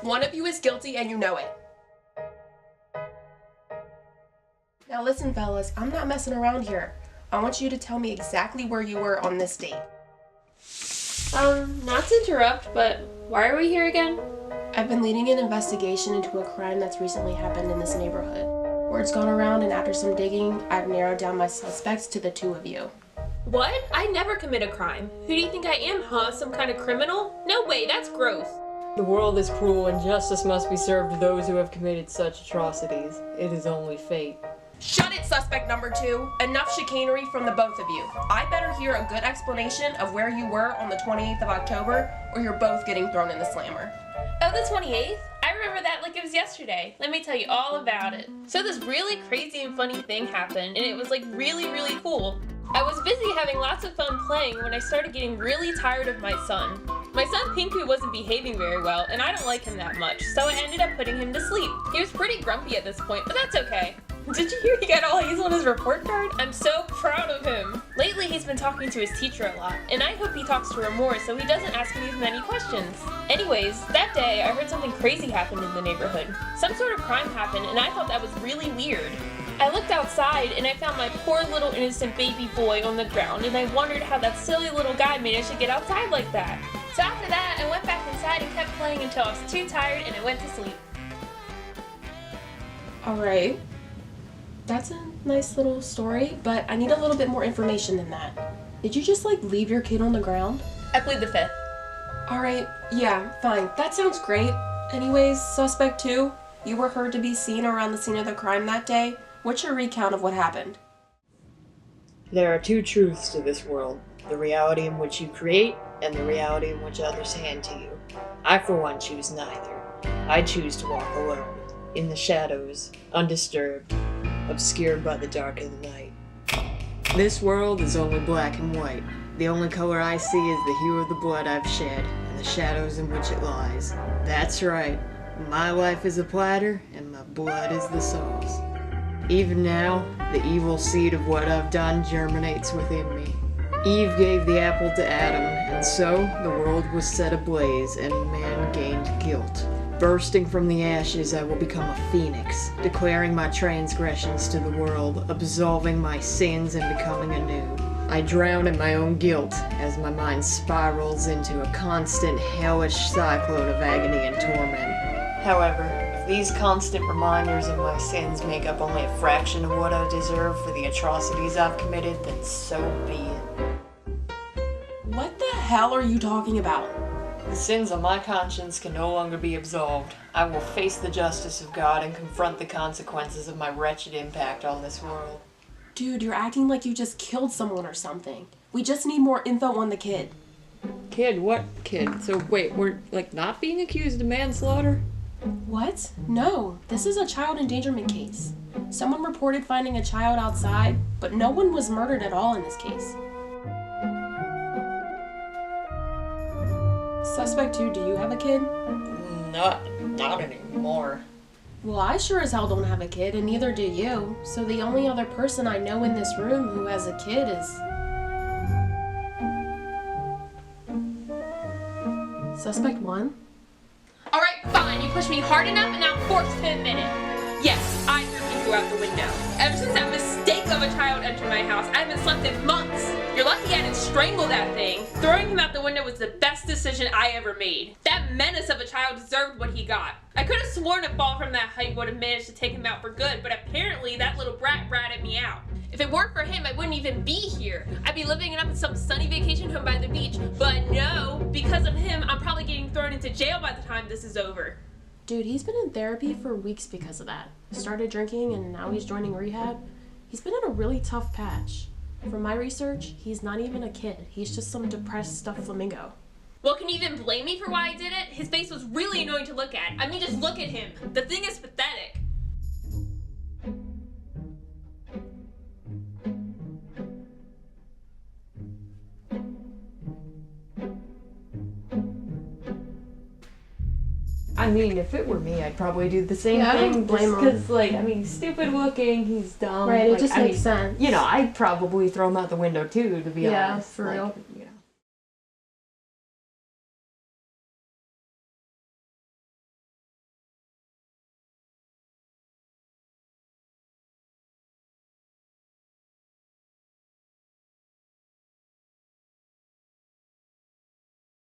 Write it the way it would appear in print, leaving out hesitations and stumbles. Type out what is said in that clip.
One of you is guilty and you know it. Now listen, fellas, I'm not messing around here. I want you to tell me exactly where you were on this date. Not to interrupt, but why are we here again? I've been leading an investigation into a crime that's recently happened in this neighborhood. Word's gone around, and after some digging, I've narrowed down my suspects to the two of you. What? I never commit a crime. Who do you think I am, huh? Some kind of criminal? No way, that's gross. The world is cruel and justice must be served to those who have committed such atrocities. It is only fate. Shut it, suspect number 2. Enough chicanery from the both of you. I better hear a good explanation of where you were on the 28th of October, or you're both getting thrown in the slammer. Oh, the 28th? I remember that like it was yesterday. Let me tell you all about it. So this really crazy and funny thing happened, and it was like really cool. I was busy having lots of fun playing when I started getting really tired of my son. My son Pinku wasn't behaving very well, and I don't like him that much, so I ended up putting him to sleep. He was pretty grumpy at this point, but that's okay. Did you hear he got all A's on his report card? I'm so proud of him. Lately, he's been talking to his teacher a lot, and I hope he talks to her more so he doesn't ask me as many questions. Anyways, that day, I heard something crazy happened in the neighborhood. Some sort of crime happened, and I thought that was really weird. I looked outside, and I found my poor little innocent baby boy on the ground, and I wondered how that silly little guy managed to get outside like that. So after that, I went back inside and kept playing until I was too tired and I went to sleep. Alright. That's a nice little story, but I need a little bit more information than that. Did you just, leave your kid on the ground? I plead the fifth. Alright, yeah, fine. That sounds great. Anyways, suspect 2, you were heard to be seen around the scene of the crime that day. What's your recount of what happened? There are two truths to this world. The reality in which you create, and the reality in which others hand to you. I, for one, choose neither. I choose to walk alone, in the shadows, undisturbed, obscured by the dark of the night. This world is only black and white. The only color I see is the hue of the blood I've shed, and the shadows in which it lies. That's right. My life is a platter, and my blood is the sauce. Even now, the evil seed of what I've done germinates within me. Eve gave the apple to Adam, and so the world was set ablaze, and man gained guilt. Bursting from the ashes, I will become a phoenix, declaring my transgressions to the world, absolving my sins and becoming anew. I drown in my own guilt as my mind spirals into a constant hellish cyclone of agony and torment. However, if these constant reminders of my sins make up only a fraction of what I deserve for the atrocities I've committed, then so be it. What the hell are you talking about? The sins on my conscience can no longer be absolved. I will face the justice of God and confront the consequences of my wretched impact on this world. Dude, you're acting like you just killed someone or something. We just need more info on the kid. Kid? What kid? So wait, we're not being accused of manslaughter? What? No, this is a child endangerment case. Someone reported finding a child outside, but no one was murdered at all in this case. Suspect 2, do you have a kid? Not anymore. Well, I sure as hell don't have a kid, and neither do you. So the only other person I know in this room who has a kid is... Suspect 1? Alright, fine, you pushed me hard enough and now I'm forced to admit it. Yes, I threw Pinku out the window. Ever since that mistake of a child entered my house, I haven't slept in months. You're lucky I didn't strangle that thing. Throwing him out the window was the best decision I ever made. That menace of a child deserved what he got. I could have sworn a fall from that height would have managed to take him out for good, but apparently that little brat ratted me out. If it weren't for him, I wouldn't even be here. I'd be living it up in some sunny vacation home by the beach. But no, because of him, I'm probably getting thrown into jail by the time this is over. Dude, he's been in therapy for weeks because of that. Started drinking and now he's joining rehab. He's been in a really tough patch. From my research, he's not even a kid. He's just some depressed stuffed flamingo. Well, can you even blame me for why I did it? His face was really annoying to look at. I mean, just look at him. The thing is pathetic. I mean, if it were me, I'd probably do the same Yeah, I thing. don't blame him. Because, stupid looking, he's dumb. Right, it just makes sense. I'd probably throw him out the window too, to be honest. Yeah, for real.